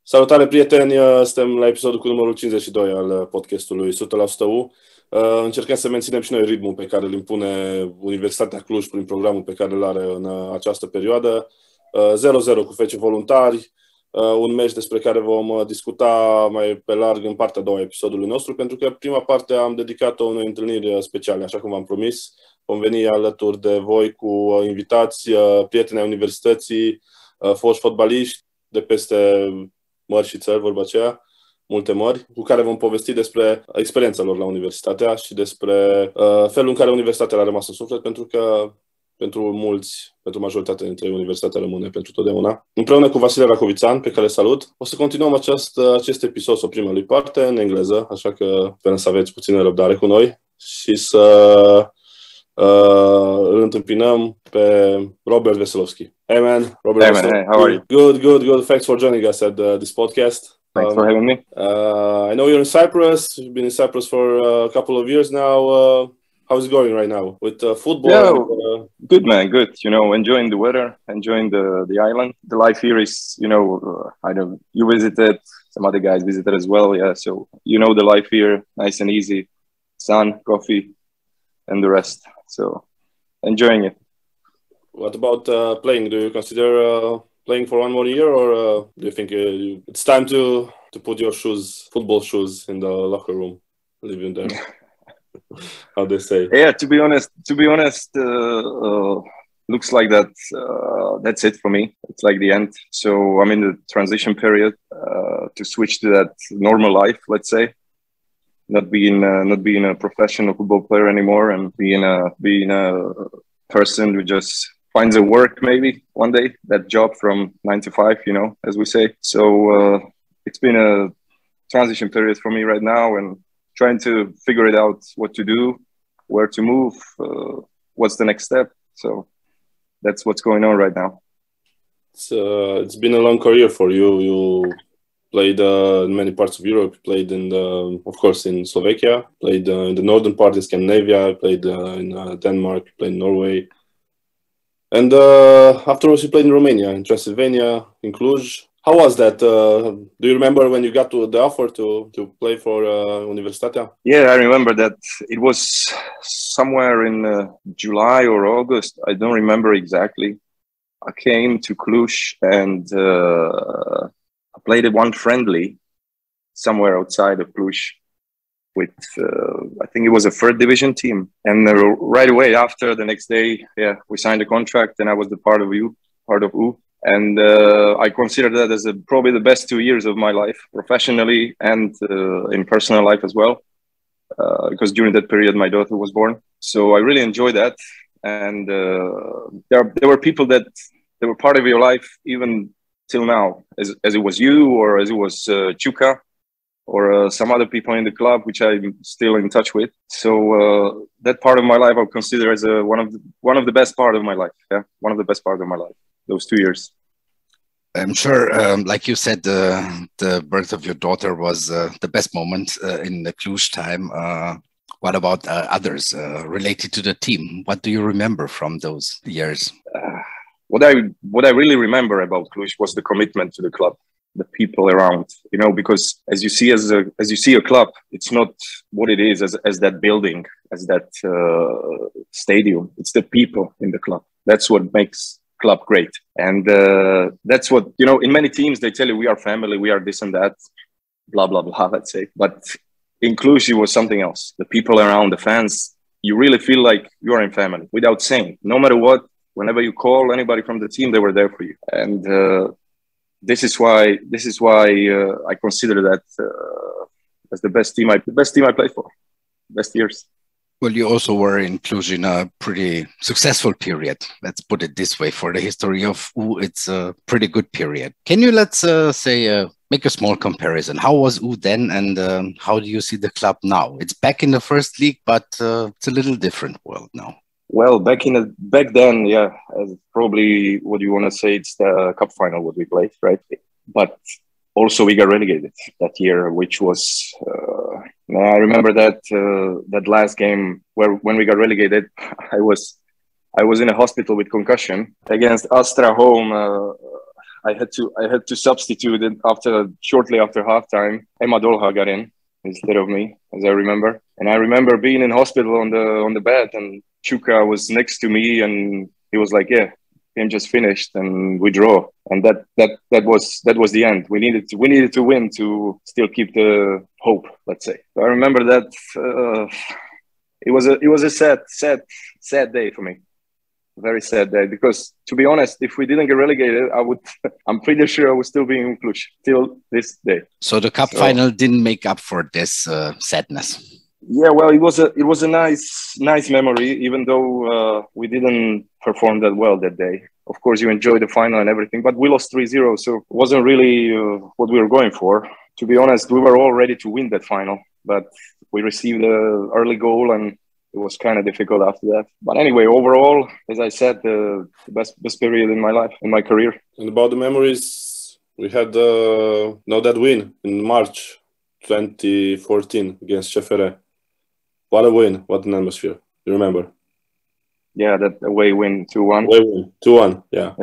Salutare, prieteni! Suntem la episodul cu numărul 52 al podcastului 100% U. Încercăm să menținem și noi ritmul pe care îl impune Universitatea Cluj prin programul pe care îl are în această perioadă. 0-0 cu fece voluntari, un meci despre care vom discuta mai pe larg în partea a doua a episodului nostru, pentru că prima parte am dedicat-o unei întâlniri speciale, așa cum v-am promis. Vom veni alături de voi cu invitați, prieteni ai universității, foști fotbaliști de peste mări și țări, vorba aceea, multe mări, cu care vom povesti despre experiența lor la Universitatea și despre felul în care Universitatea a rămas în suflet, pentru că pentru mulți, pentru majoritatea dintre Universitatea rămâne pentru totdeauna. Împreună cu Vasile Racoviţan, pe care salut, o să continuăm acest episod sau prima lui parte în engleză, așa că sperăm să aveți puțină răbdare cu noi și să îl întâmpinăm pe Robert Veselovsky. Hey man, Robert Veselovsky. Hey, how are you? Good. Thanks for joining us at this podcast. Thanks for having me. I know you're in Cyprus. You've been in Cyprus for a couple of years now. How's it going right now with football? Yeah, good man, good. You know, enjoying the weather, enjoying the island. The life here is, you know, I know you visited, some other guys visited as well. Yeah, so you know the life here, nice and easy, sun, coffee, and the rest. So enjoying it. What about playing? Do you consider playing for one more year, or do you think it's time to put your football shoes in the locker room, leaving there? How they say? Yeah, to be honest, looks like that. That's it for me. It's like the end. So I'm in the transition period to switch to that normal life. Let's say, not being a professional football player anymore, and being a person who just finds a work maybe one day, that job from 9 to 5, you know, as we say. So it's been a transition period for me right now, and trying to figure it out, what to do, where to move, what's the next step. So that's what's going on right now. It's been a long career for you. You played in many parts of Europe. Played of course, in Slovakia. Played in the northern part in Scandinavia. Played in Denmark. Played in Norway. And afterwards, you played in Romania, in Transylvania, in Cluj. How was that? Do you remember when you got the offer to play for Universitatea? Yeah, I remember that. It was somewhere in July or August. I don't remember exactly. I came to Cluj and I played one friendly somewhere outside of Cluj with, I think it was a third division team. And right away after, the next day, yeah, we signed a contract and I was the part of U. And I consider that as probably the best 2 years of my life, professionally and in personal life as well, because during that period my daughter was born. So I really enjoyed that. And there were people that they were part of your life even till now, as it was you, or as it was Chuka, or some other people in the club, which I'm still in touch with. So that part of my life I consider as one of the best part of my life. Yeah, one of the best part of my life. Those 2 years. I'm sure, like you said, the birth of your daughter was the best moment in the Cluj time. What about others related to the team? What do you remember from those years? What I really remember about Cluj was the commitment to the club, the people around. You know, because as you see a club, it's not what it is as that building, as that stadium. It's the people in the club. That's what makes club great. And that's what, you know, in many teams they tell you we are family, we are this and that, blah blah blah, let's say. But in Cluj it was something else. The people around, the fans, you really feel like you are in family without saying. No matter what, whenever you call anybody from the team, they were there for you. And this is why I consider that as the best team I played for, best years. Well, you also were in Cluj in a pretty successful period. Let's put it this way. For the history of U, it's a pretty good period. Can you, let's say, make a small comparison? How was U then, and how do you see the club now? It's back in the first league, but it's a little different world now. Well, back then, yeah, probably what you want to say, it's the cup final what we played, right? But also we got relegated that year, which was I remember that last game when we got relegated, I was in a hospital with concussion against Astra home. I had to substitute it shortly after halftime. Emma Dolha got in instead of me, as I remember. And I remember being in hospital on the bed, and Şutea was next to me, and he was like, "Yeah, game just finished, and we draw." And that was the end. We needed to win to still keep the hope, let's say. So I remember that it was a sad day for me. Very sad day, because to be honest, if we didn't get relegated, I'm pretty sure I would still be in Cluj till this day. So the cup final didn't make up for this sadness. Yeah, well, it was a nice memory, even though we didn't perform that well that day. Of course, you enjoy the final and everything, but we lost 3-0, so it wasn't really what we were going for. To be honest, we were all ready to win that final, but we received an early goal, and it was kind of difficult after that. But anyway, overall, as I said, the best period in my life, in my career. And about the memories, we had that win in March 2014 against CFR. What a win! What an atmosphere! You remember? Yeah, that away win 2-1. Away win 2-1. Yeah.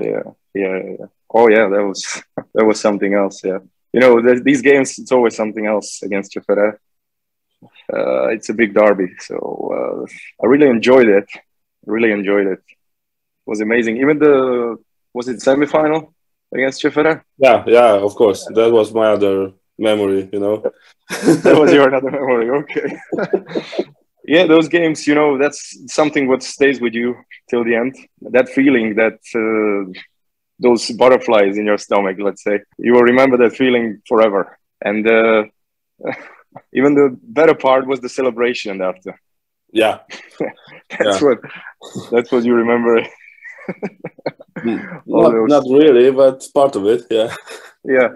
Oh yeah, that was something else. Yeah, you know, these games, it's always something else against CFR. It's a big derby, so I really enjoyed it. It was amazing. Even was it semi-final against CFR? Yeah, of course. That was my other memory, you know. That was your another memory, okay. Yeah, those games, you know, that's something what stays with you till the end. That feeling, that those butterflies in your stomach, let's say. You will remember that feeling forever. And even the better part was the celebration after. Yeah. That's what you remember. Not really, but part of it, yeah. Yeah.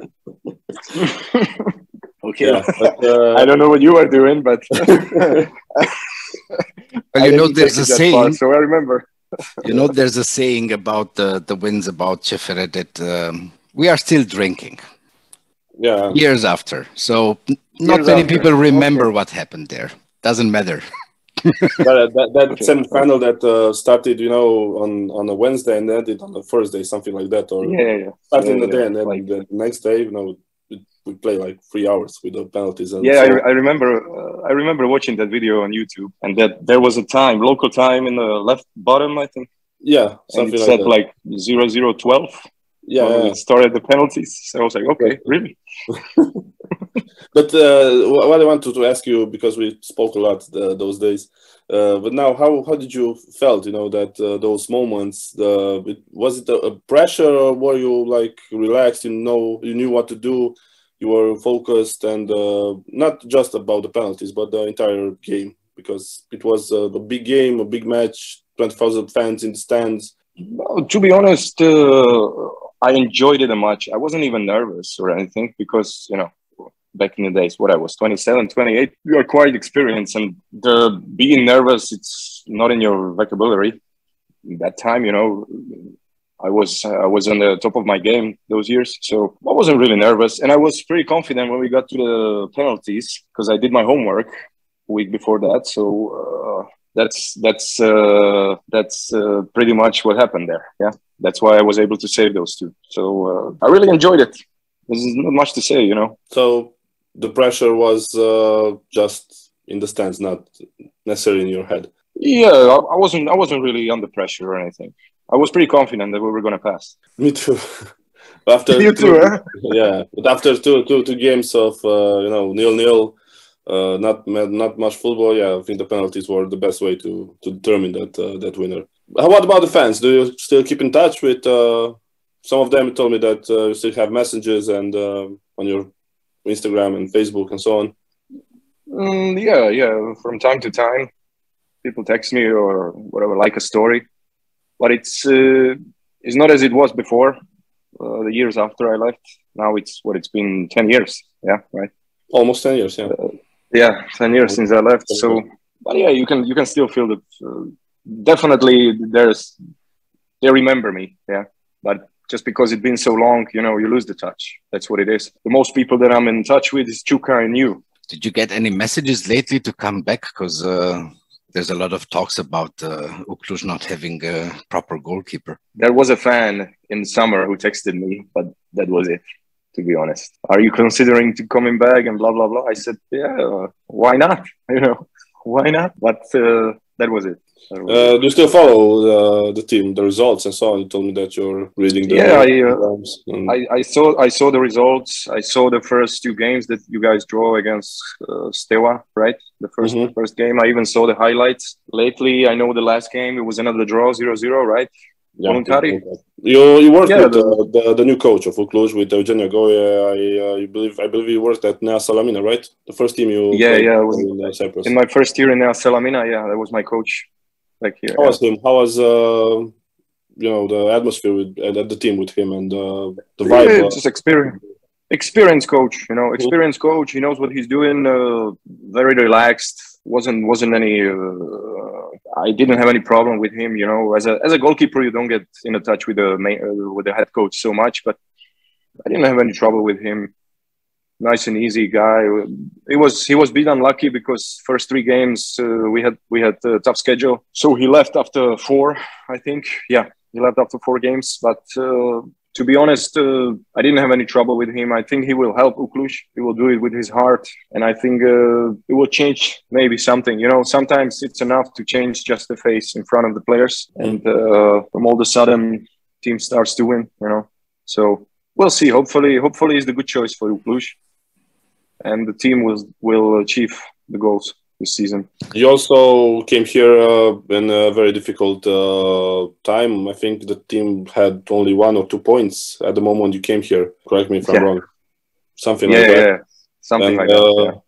Okay. Yeah, but, I don't know what you are doing, but well, you know, there's a saying. So I remember. You know, there's a saying about the wins about CFR that we are still drinking. Yeah. Years after. So not many people remember what happened there. Doesn't matter. that semi-final that started, you know, on a Wednesday and ended on a Thursday, something like that, or started in the day and then like the next day, you know, we play like 3 hours with the penalties. And I remember watching that video on YouTube, and that there was a time, local time in the left bottom, I think. Yeah, something like that. Like 0-0-12. Yeah, it started the penalties. So I was like, okay, really? But what I wanted to ask you, because we spoke a lot those days, but now how did you felt, you know, that those moments, was it a pressure, or were you like relaxed, you knew what to do, you were focused, and not just about the penalties, but the entire game, because it was a big game, a big match, 20,000 fans in the stands? Well, to be honest, I enjoyed it much. I wasn't even nervous or anything, because, you know, back in the days, what I was 27, 28, you are quite experienced, and being nervous, it's not in your vocabulary. That time, you know, I was on the top of my game those years, so I wasn't really nervous, and I was pretty confident when we got to the penalties, because I did my homework a week before that. So that's pretty much what happened there. Yeah, that's why I was able to save those two. So I really enjoyed it. There's not much to say, you know. So the pressure was just in the stands, not necessarily in your head. Yeah, I wasn't really under pressure or anything. I was pretty confident that we were going to pass. Me too. You too, huh? Yeah, but after two games of 0-0, not much football. Yeah, I think the penalties were the best way to determine that winner. What about the fans? Do you still keep in touch with? Some of them told me that you still have messages and on your Instagram and Facebook and so on. Yeah. From time to time, people text me or whatever, like a story. But it's not as it was before. The years after I left, now it's been 10 years. Yeah, right. Almost 10 years. Yeah. Yeah, 10 years since I left. So, but yeah, you can still feel that. Definitely, they remember me. Yeah, but just because it's been so long, you know, you lose the touch. That's what it is. The most people that I'm in touch with is Şutea and you. Did you get any messages lately to come back? Because there's a lot of talks about Ucluj not having a proper goalkeeper. There was a fan in the summer who texted me, but that was it, to be honest. Are you considering to coming back and blah, blah, blah? I said, yeah, why not? You know, why not? But that was it. Do you still follow the team, the results and so on? You told me that you're reading the I saw the results. I saw the first two games that you guys draw against Steaua, right? The first game. I even saw the highlights. Lately, I know the last game, it was another draw, 0-0, right? Yeah, Voluntary. You worked with the new coach of Ucluj, with Eugen Goia. I believe you worked at Nea Salamina, right? The first team you in Cyprus. In my first year in Nea Salamina, that was my coach. Like here, how was him? How was the atmosphere at the team with him and the vibe? Yeah, just experienced coach. Experienced coach. He knows what he's doing. Very relaxed. Wasn't any. I didn't have any problem with him. As a goalkeeper, you don't get in touch with the head coach so much, but I didn't have any trouble with him. Nice and easy guy. He was a bit unlucky because first 3 games we had a tough schedule. So he left after 4, I think. Yeah, he left after 4 games. But to be honest, I didn't have any trouble with him. I think he will help Ucluj. He will do it with his heart, and I think it will change maybe something. Sometimes it's enough to change just the face in front of the players, and from all of a sudden, team starts to win. So we'll see. Hopefully, it's the good choice for Ucluj. And the team will achieve the goals this season. You also came here in a very difficult time. I think the team had only 1 or 2 points at the moment you came here. Correct me if I'm wrong. Something like that. Yeah, something like that.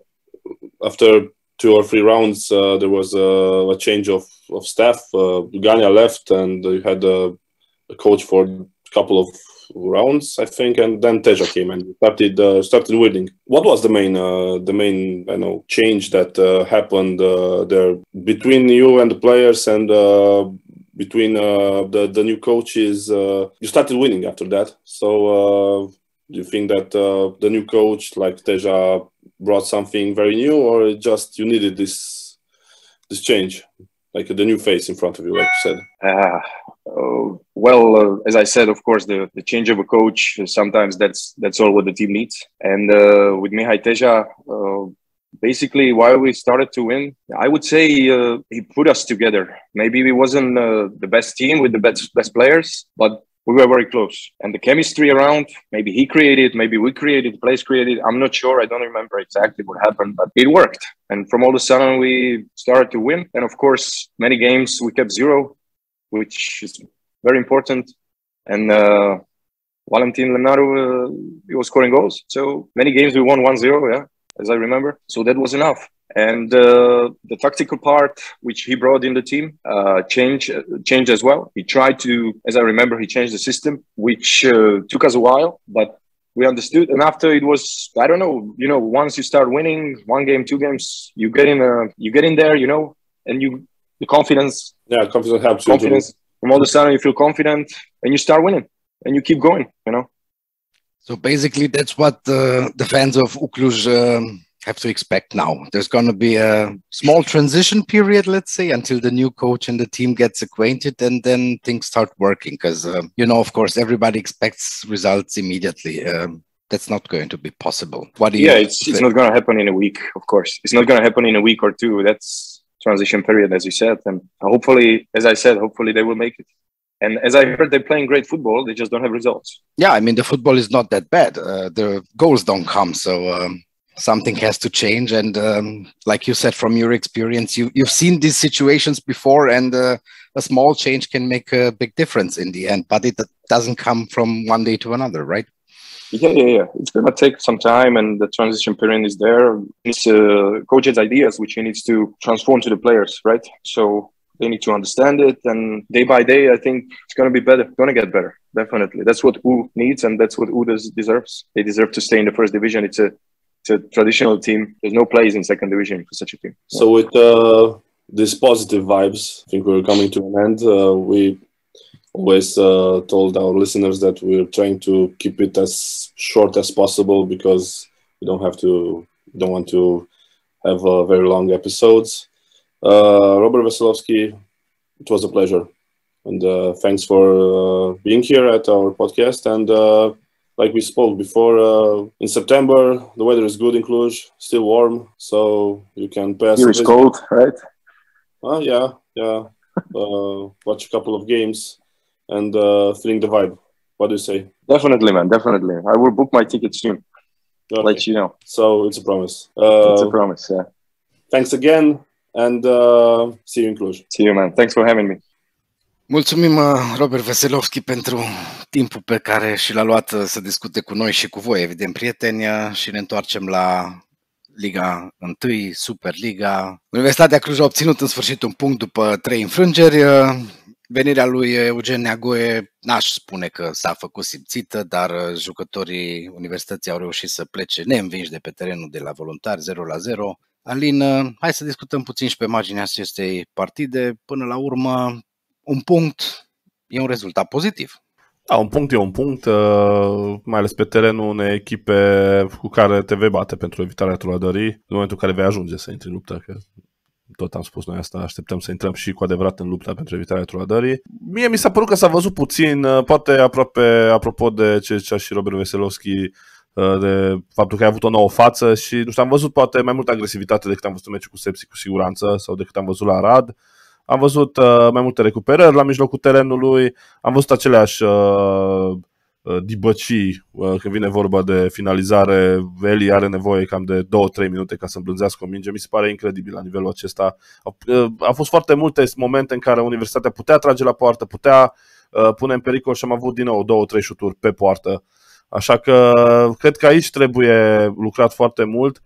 After 2 or 3 rounds, there was a change of staff. Gania left, and you had a coach for a couple of rounds, I think, and then Teja came and started winning. What was the main change that happened there between you and the players and between the new coaches? You started winning after that. So do you think that the new coach like Teja brought something very new, or just you needed this change, like the new face in front of you, like you said? As I said, of course, the change of a coach, sometimes that's all what the team needs. And with Mihai Teja, basically, why we started to win, I would say he put us together. Maybe we wasn't the best team with the best players, but we were very close. And the chemistry around, maybe he created, maybe we created, the place created. I'm not sure. I don't remember exactly what happened, but it worked. And from all of a sudden, we started to win. And of course, many games we kept 0, which is very important. And Valentin Lemnaru, he was scoring goals. So many games we won 1-0, as I remember. So that was enough. And the tactical part, which he brought in the team, changed as well. He tried to, as I remember, he changed the system, which took us a while, but we understood. And after it was, I don't know, once you start winning 1 game, 2 games, you get in there, and the confidence. Yeah, confidence helps you. Confidence. From all of a sudden, you feel confident and you start winning and you keep going, So basically, that's what the fans of Ucluj have to expect now. There's going to be a small transition period, let's say, until the new coach and the team gets acquainted, and then things start working. Because, of course, everybody expects results immediately. That's not going to be possible. What do you it's not going to happen in a week, of course. It's not going to happen in a week or 2. That's transition period, as you said. And hopefully, as I said, hopefully they will make it. And as I heard, they're playing great football. They just don't have results. Yeah, I mean, the football is not that bad. The goals don't come. So something has to change. And like you said, from your experience, you've seen these situations before, and a small change can make a big difference in the end. But it doesn't come from one day to another, right? Yeah. It's going to take some time, and the transition period is there. It's coach's ideas, which he needs to transform to the players, right? So they need to understand it, and day by day, I think it's going to be better. It's going to get better, definitely. That's what U needs, and that's what U deserves. They deserve to stay in the first division. It's a traditional team. There's no place in second division for such a team. So with these positive vibes, I think we're coming to an end. We always told our listeners that we're trying to keep it as short as possible, because we don't want to have very long episodes. Robert Veselovsky, it was a pleasure. And thanks for being here at our podcast. And like we spoke before, in September, the weather is good in Cluj, still warm, so you can pass. Here it's cold, right? Yeah. Watch a couple of games and feeling the vibe. What do you say? Definitely, man, definitely. I will book my ticket soon. Okay. Let you know. So it's a promise. It's a promise, yeah. Thanks again and see you in Cluj. See you, man. Thanks for having me. Mulțumim, Robert Veselovsky, pentru timpul pe care și l-a luat să discute cu noi și cu voi, evident, prieteni, și ne întoarcem la Liga 1, Superliga. Universitatea Cluj a obținut în sfârșit un punct după 3 înfrângeri. Venirea lui Eugen Neagoe n-aș spune că s-a făcut simțită, dar jucătorii Universității au reușit să plece neînvinși de pe terenul de la Voluntari 0-0. Alin, hai să discutăm puțin și pe marginea acestei partide. Până la urmă, un punct e un rezultat pozitiv. Da, un punct e un punct, mai ales pe terenul unei echipe cu care te vei bate pentru evitarea trolădării, în momentul în care vei ajunge să intri în luptă, că tot am spus noi asta, așteptăm să intrăm și cu adevărat în lupta pentru evitarea trolădării. Mie mi s-a părut că s-a văzut puțin, poate apropo de ce zicea și Robert Veselovsky, de faptul că ai avut o nouă față și, nu știu, am văzut poate mai multă agresivitate decât am văzut în meciul cu Sepsi cu siguranță sau decât am văzut la Arad. Am văzut mai multe recuperări la mijlocul terenului, am văzut aceleași dibăcii când vine vorba de finalizare. Eli are nevoie cam de 2-3 minute ca să îmblânzească o minge. Mi se pare incredibil la nivelul acesta. Au fost foarte multe momente în care Universitatea putea trage la poartă, putea pune în pericol și am avut din nou 2-3 șuturi pe poartă. Așa că cred că aici trebuie lucrat foarte mult.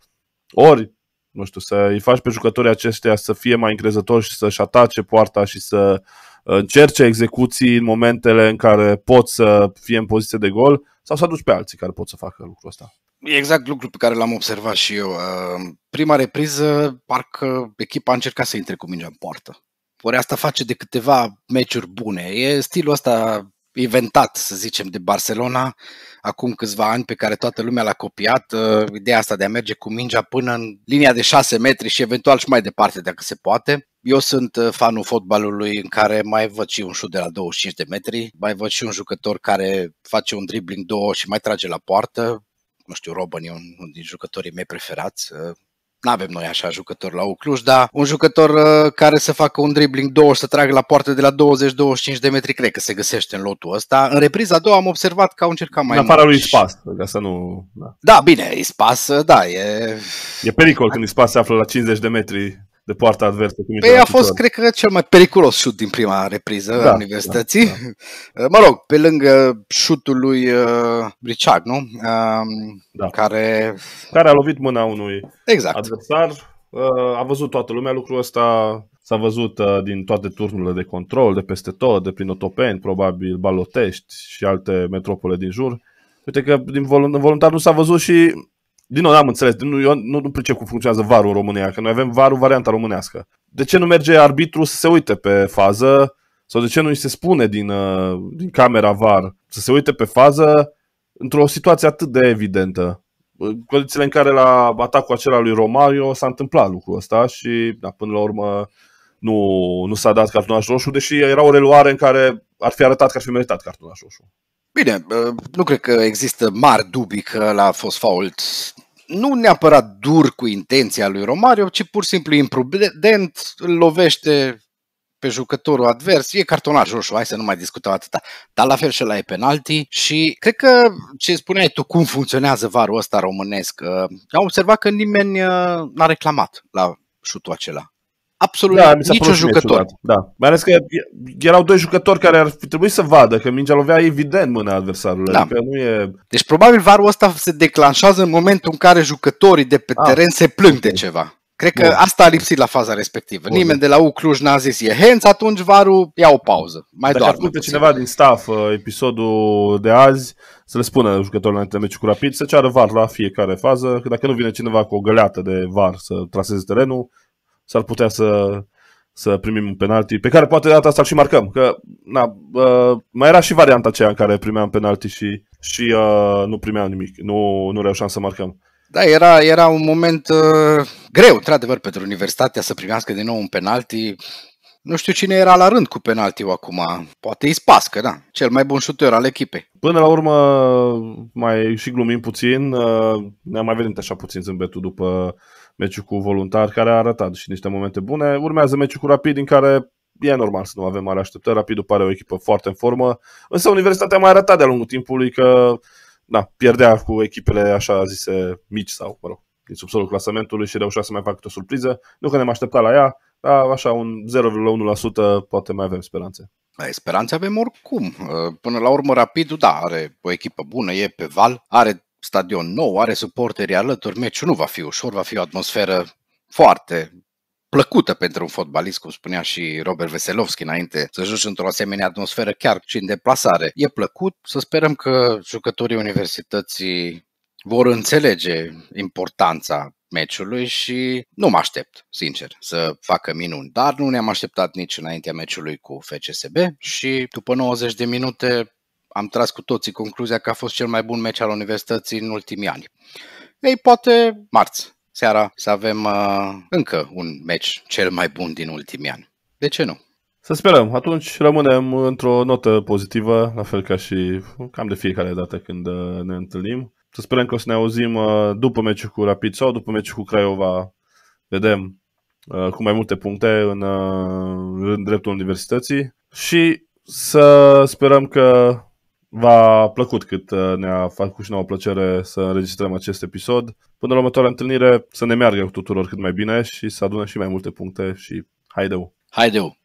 Ori, nu știu, să-i faci pe jucătorii aceștia să fie mai încrezători și să-și atace poarta și să încerce execuții în momentele în care pot să fie în poziție de gol, sau să aduci pe alții care pot să facă lucrul ăsta. E exact lucrul pe care l-am observat și eu. Prima repriză, parcă echipa a încercat să intre cu mingea în poartă. Ori asta face de câteva meciuri bune. E stilul ăsta inventat, să zicem, de Barcelona acum câțiva ani, pe care toată lumea l-a copiat, ideea asta de a merge cu mingea până în linia de 6 metri și eventual și mai departe dacă se poate. Eu sunt fanul fotbalului în care mai văd și un șut de la 25 de metri, mai văd și un jucător care face un dribbling 2 și mai trage la poartă. Nu știu, Robin e unul din jucătorii mei preferați. N-avem noi așa jucători la Cluj, dar un jucător care să facă un dribbling 2 și să tragă la poartă de la 20-25 de metri, cred că se găsește în lotul ăsta. În repriza a doua am observat că au încercat mai mult. În afara lui Ispas, ca să nu... Da, bine, Ispas, da, E pericol când Ispas se află la 50 de metri de poarta adversă. Păi a fost, cred că, cel mai periculos șut din prima repriză a Universității. Da. Mă rog, pe lângă șutul lui Richard, nu? Care a lovit mâna unui adversar. A văzut toată lumea lucrul ăsta. S-a văzut din toate turnurile de control, de peste tot, de prin Otopeni, probabil Balotești și alte metropole din jur. Uite că din voluntar nu s-a văzut și... Din nou, n-am înțeles, eu nu pricep cum funcționează VAR-ul în România, că noi avem VAR-ul varianta românească. De ce nu merge arbitru să se uite pe fază, sau de ce nu îi se spune din camera VAR să se uite pe fază într-o situație atât de evidentă? Condițiile în care la atacul acela lui Romario s-a întâmplat lucrul ăsta și până la urmă nu s-a dat cartonaș roșu, deși era o reluare în care ar fi arătat că ar fi meritat cartonaș roșu. Bine, nu cred că există mari dubii că ăla a fost fault, nu neapărat dur cu intenția lui Romario, ci pur și simplu imprudent, îl lovește pe jucătorul advers, e cartonaș roșu, hai să nu mai discutăm atâta, dar la fel și ăla e penalti și cred că ce spuneai tu, cum funcționează VAR-ul ăsta românesc, am observat că nimeni n-a reclamat la șutul acela. Absolut niciun jucător. Da. Mai ales că erau doi jucători care ar fi trebuit să vadă că mingea lovea evident mâna adversarului. Da. Adică nu e... Deci probabil VAR-ul ăsta se declanșează în momentul în care jucătorii de pe teren se plâng de ceva. Cred că asta a lipsit la faza respectivă. Nimeni de la Cluj n-a zis e hands, atunci VAR-ul ia o pauză. Mai doar. Dacă cineva din staff episodul de azi să le spună jucătorilor înainte de meciul cu Rapid să ceară VAR la fiecare fază, că dacă nu vine cineva cu o găleată de VAR să traseze terenul, s-ar putea să primim un penalti, pe care poate de data asta și marcăm. Că, mai era și varianta aceea în care primeam penalti și nu primeam nimic. Nu reușeam să marcăm. Da, era un moment greu, într-adevăr, pentru Universitatea să primească din nou un penalti. Nu știu cine era la rând cu penaltiul acum. Poate Ispască, da. Cel mai bun șuteur al echipei. Până la urmă, mai și glumim puțin, ne-am mai venit așa puțin zâmbetul după meciul cu Voluntar, care a arătat și niște momente bune. Urmează meciul cu Rapid, din care e normal să nu avem mare așteptări. Rapidul pare o echipă foarte în formă, însă Universitatea mai arătat de-a lungul timpului că pierdea cu echipele așa zise mici sau, din subsolul clasamentului și reușea să mai facă o surpriză. Nu că ne-am așteptat la ea, dar așa un 0,1% poate mai avem speranțe. Speranțe avem oricum. Până la urmă Rapidul, da, are o echipă bună, e pe val, are stadion nou, are suporteri alături, meciul nu va fi ușor, va fi o atmosferă foarte plăcută pentru un fotbalist, cum spunea și Robert Veselovsky înainte, să joci într-o asemenea atmosferă chiar și în deplasare. E plăcut, să sperăm că jucătorii Universității vor înțelege importanța meciului și nu mă aștept, sincer, să facă minuni. Dar nu ne-am așteptat nici înaintea meciului cu FCSB și după 90 de minute am tras cu toții concluzia că a fost cel mai bun meci al Universității în ultimii ani. Ei, poate marți seara să avem încă un meci cel mai bun din ultimii ani. De ce nu? Să sperăm. Atunci rămânem într-o notă pozitivă, la fel ca și cam de fiecare dată când ne întâlnim. Să sperăm că o să ne auzim după meciul cu Rapid sau după meciul cu Craiova, vedem, cu mai multe puncte în dreptul Universității și să sperăm că v-a plăcut cât ne-a făcut și nouă plăcere să înregistrăm acest episod. Până la următoarea întâlnire să ne meargă tuturor cât mai bine și să adunăm și mai multe puncte și haideu! Haideu!